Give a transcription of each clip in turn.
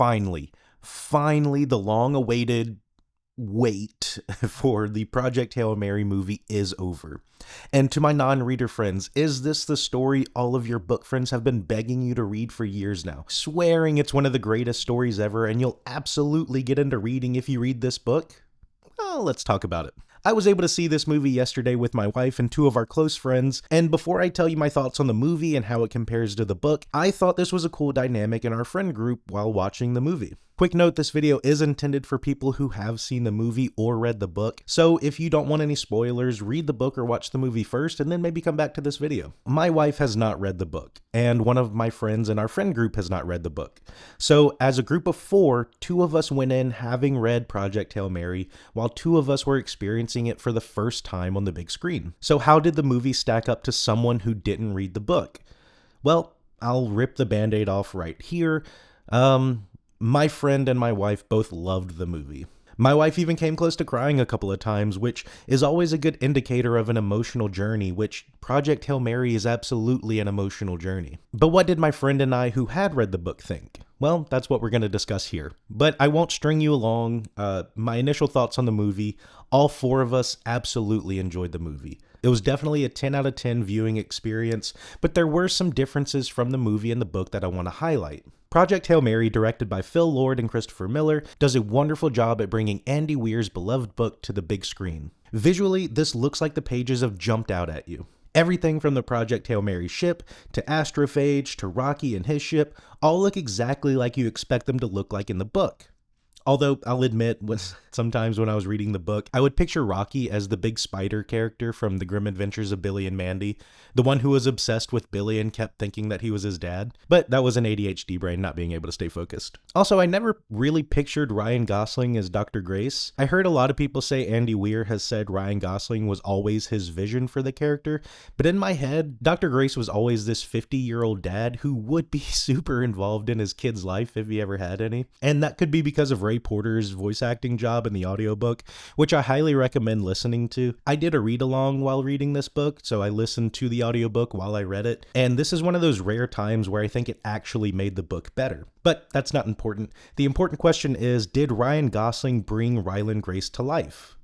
finally, the long-awaited wait for the Project Hail Mary movie is over. And to my non-reader friends, is this the story all of your book friends have been begging you to read for years now, swearing it's one of the greatest stories ever and you'll absolutely get into reading if you read this book? Well, let's talk about it. I was able to see this movie yesterday with my wife and two of our close friends, and before I tell you my thoughts on the movie and how it compares to the book, I thought this was a cool dynamic in our friend group while watching the movie. Quick note, this video is intended for people who have seen the movie or read the book, so if you don't want any spoilers, read the book or watch the movie first and then maybe come back to this video. My wife has not read the book, and one of my friends in our friend group has not read the book. So as a group of 4, 2 of us went in having read Project Hail Mary, while 2 of us were experiencing it for the first time on the big screen. So how did the movie stack up to someone who didn't read the book? Well, I'll rip the band-aid off right here. My friend and my wife both loved the movie. My wife even came close to crying a couple of times, which is always a good indicator of an emotional journey, which Project Hail Mary is absolutely an emotional journey. But what did my friend and I who had read the book think? Well, that's what we're going to discuss here. But I won't string you along. My initial thoughts on the movie, all 4 of us absolutely enjoyed the movie. It was definitely a 10 out of 10 viewing experience, but there were some differences from the movie and the book that I want to highlight. Project Hail Mary, directed by Phil Lord and Christopher Miller, does a wonderful job at bringing Andy Weir's beloved book to the big screen. Visually, this looks like the pages have jumped out at you. Everything from the Project Hail Mary ship, to Astrophage, to Rocky and his ship, all look exactly like you expect them to look like in the book. Although, I'll admit, sometimes when I was reading the book, I would picture Rocky as the big spider character from The Grim Adventures of Billy and Mandy, the one who was obsessed with Billy and kept thinking that he was his dad. But that was an ADHD brain not being able to stay focused. Also, I never really pictured Ryan Gosling as Dr. Grace. I heard a lot of people say Andy Weir has said Ryan Gosling was always his vision for the character, but in my head, Dr. Grace was always this 50-year-old dad who would be super involved in his kid's life if he ever had any. And that could be because of Ray Porter's voice acting job in the audiobook, which I highly recommend listening to. I did a read-along while reading this book, so I listened to the audiobook while I read it, and this is one of those rare times where I think it actually made the book better. But that's not important. The important question is, did Ryan Gosling bring Ryland Grace to life?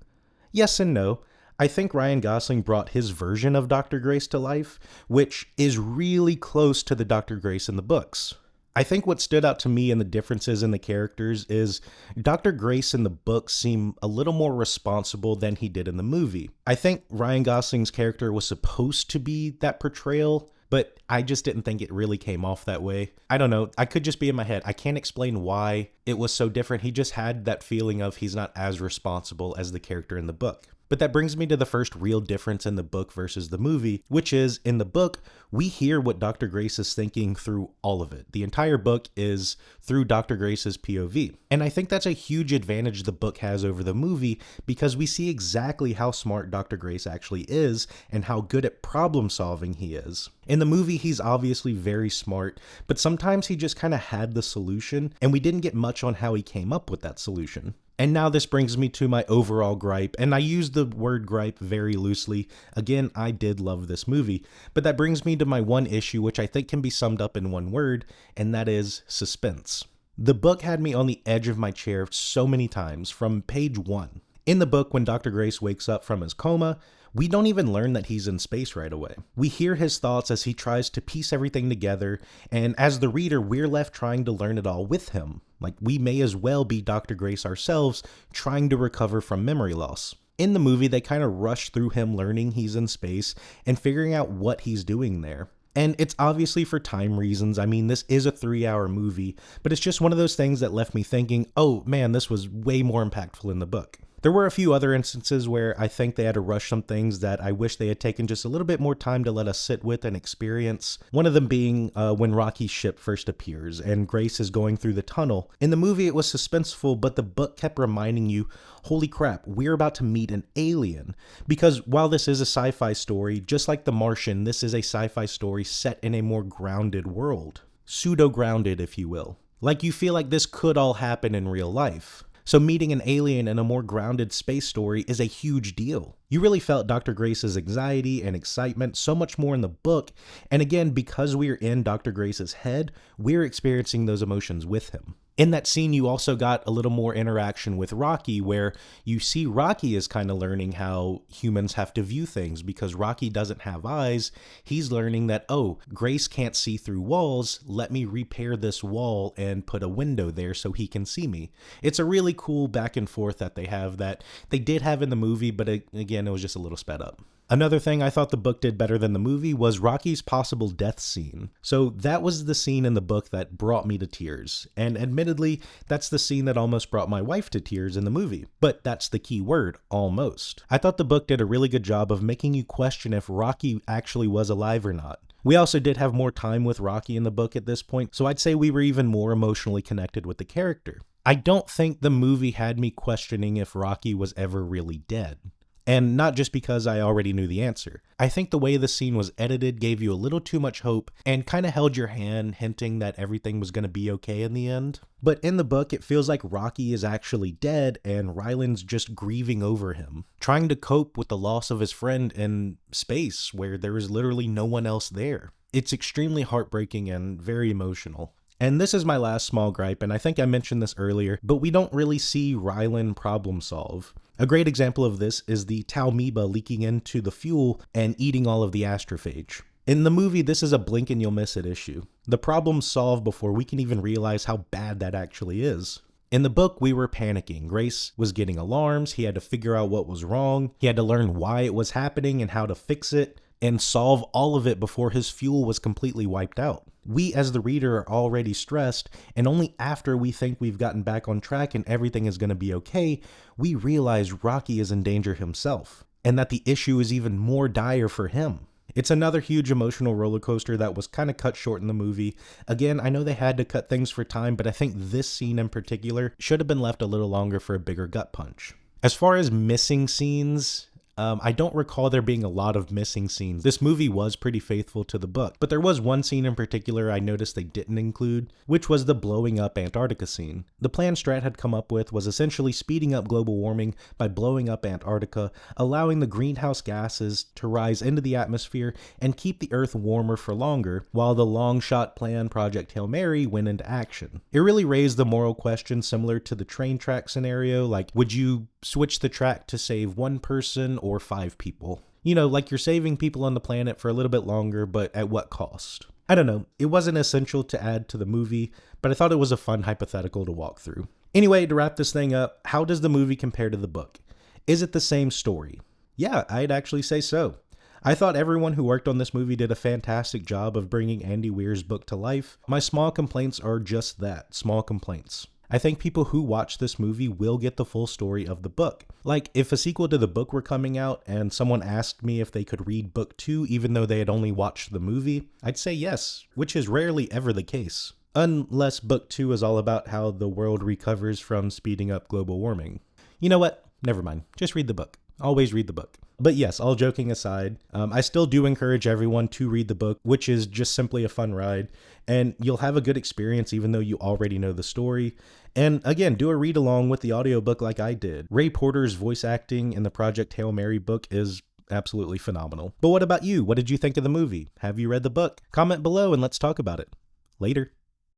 Yes and no. I think Ryan Gosling brought his version of Dr. Grace to life, which is really close to the Dr. Grace in the books. I think what stood out to me in the differences in the characters is Dr. Grace in the book seemed a little more responsible than he did in the movie. I think Ryan Gosling's character was supposed to be that portrayal, but I just didn't think it really came off that way. I don't know. I could just be in my head. I can't explain why it was so different. He just had that feeling of he's not as responsible as the character in the book. But that brings me to the first real difference in the book versus the movie, which is in the book, we hear what Dr. Grace is thinking through all of it. The entire book is through Dr. Grace's POV. And I think that's a huge advantage the book has over the movie because we see exactly how smart Dr. Grace actually is and how good at problem solving he is. In the movie, he's obviously very smart, but sometimes he just kind of had the solution, and we didn't get much on how he came up with that solution. And now this brings me to my overall gripe, and I use the word gripe very loosely. Again, I did love this movie, but that brings me to my one issue, which I think can be summed up in one word, and that is suspense. The book had me on the edge of my chair so many times from page 1. In the book, when Dr. Grace wakes up from his coma, we don't even learn that he's in space right away. We hear his thoughts as he tries to piece everything together, and as the reader, we're left trying to learn it all with him. Like, we may as well be Dr. Grace ourselves, trying to recover from memory loss. In the movie, they kind of rush through him learning he's in space and figuring out what he's doing there. And it's obviously for time reasons. I mean, this is a 3-hour movie, but it's just one of those things that left me thinking, oh man, this was way more impactful in the book. There were a few other instances where I think they had to rush some things that I wish they had taken just a little bit more time to let us sit with and experience. One of them being when Rocky's ship first appears and Grace is going through the tunnel. In the movie, it was suspenseful, but the book kept reminding you, holy crap, we're about to meet an alien. Because while this is a sci-fi story, just like The Martian, this is a sci-fi story set in a more grounded world. Pseudo-grounded, if you will. Like you feel like this could all happen in real life. So meeting an alien in a more grounded space story is a huge deal. You really felt Dr. Grace's anxiety and excitement so much more in the book, and again, because we're in Dr. Grace's head, we're experiencing those emotions with him. In that scene, you also got a little more interaction with Rocky, where you see Rocky is kind of learning how humans have to view things because Rocky doesn't have eyes. He's learning that, oh, Grace can't see through walls. Let me repair this wall and put a window there so he can see me. It's a really cool back and forth that they have that they did have in the movie, but again, it was just a little sped up. Another thing I thought the book did better than the movie was Rocky's possible death scene. So that was the scene in the book that brought me to tears. And admittedly, that's the scene that almost brought my wife to tears in the movie. But that's the key word, almost. I thought the book did a really good job of making you question if Rocky actually was alive or not. We also did have more time with Rocky in the book at this point, so I'd say we were even more emotionally connected with the character. I don't think the movie had me questioning if Rocky was ever really dead. And not just because I already knew the answer. I think the way the scene was edited gave you a little too much hope and kind of held your hand, hinting that everything was going to be okay in the end. But in the book, it feels like Rocky is actually dead and Ryland's just grieving over him, trying to cope with the loss of his friend in space where there is literally no one else there. It's extremely heartbreaking and very emotional. And this is my last small gripe, and I think I mentioned this earlier, but we don't really see Ryland problem solve. A great example of this is the Talmeba leaking into the fuel and eating all of the astrophage. In the movie, this is a blink and you'll miss it issue. The problem's solved before we can even realize how bad that actually is. In the book, we were panicking. Grace was getting alarms, he had to figure out what was wrong, he had to learn why it was happening and how to fix it, and solve all of it before his fuel was completely wiped out. We as the reader are already stressed, and only after we think we've gotten back on track and everything is going to be okay, we realize Rocky is in danger himself, and that the issue is even more dire for him. It's another huge emotional roller coaster that was kind of cut short in the movie. Again, I know they had to cut things for time, but I think this scene in particular should have been left a little longer for a bigger gut punch. As far as missing scenes, I don't recall there being a lot of missing scenes. This movie was pretty faithful to the book, but there was one scene in particular I noticed they didn't include, which was the blowing up Antarctica scene. The plan Strat had come up with was essentially speeding up global warming by blowing up Antarctica, allowing the greenhouse gases to rise into the atmosphere and keep the Earth warmer for longer, while the long-shot plan Project Hail Mary went into action. It really raised the moral question similar to the train track scenario, like would you switch the track to save one person or 5 people? You know, like you're saving people on the planet for a little bit longer, but at what cost? I don't know. It wasn't essential to add to the movie, but I thought it was a fun hypothetical to walk through. Anyway, to wrap this thing up, how does the movie compare to the book? Is it the same story? Yeah, I'd actually say so. I thought everyone who worked on this movie did a fantastic job of bringing Andy Weir's book to life. My small complaints are just that, small complaints. I think people who watch this movie will get the full story of the book. Like, if a sequel to the book were coming out and someone asked me if they could read book 2 even though they had only watched the movie, I'd say yes, which is rarely ever the case. Unless book 2 is all about how the world recovers from speeding up global warming. You know what? Never mind. Just read the book. Always read the book. But yes, all joking aside, I still do encourage everyone to read the book, which is just simply a fun ride, and you'll have a good experience even though you already know the story. And again, do a read along with the audiobook like I did. Ray Porter's voice acting in the Project Hail Mary book is absolutely phenomenal. But what about you? What did you think of the movie? Have you read the book? Comment below and let's talk about it. Later.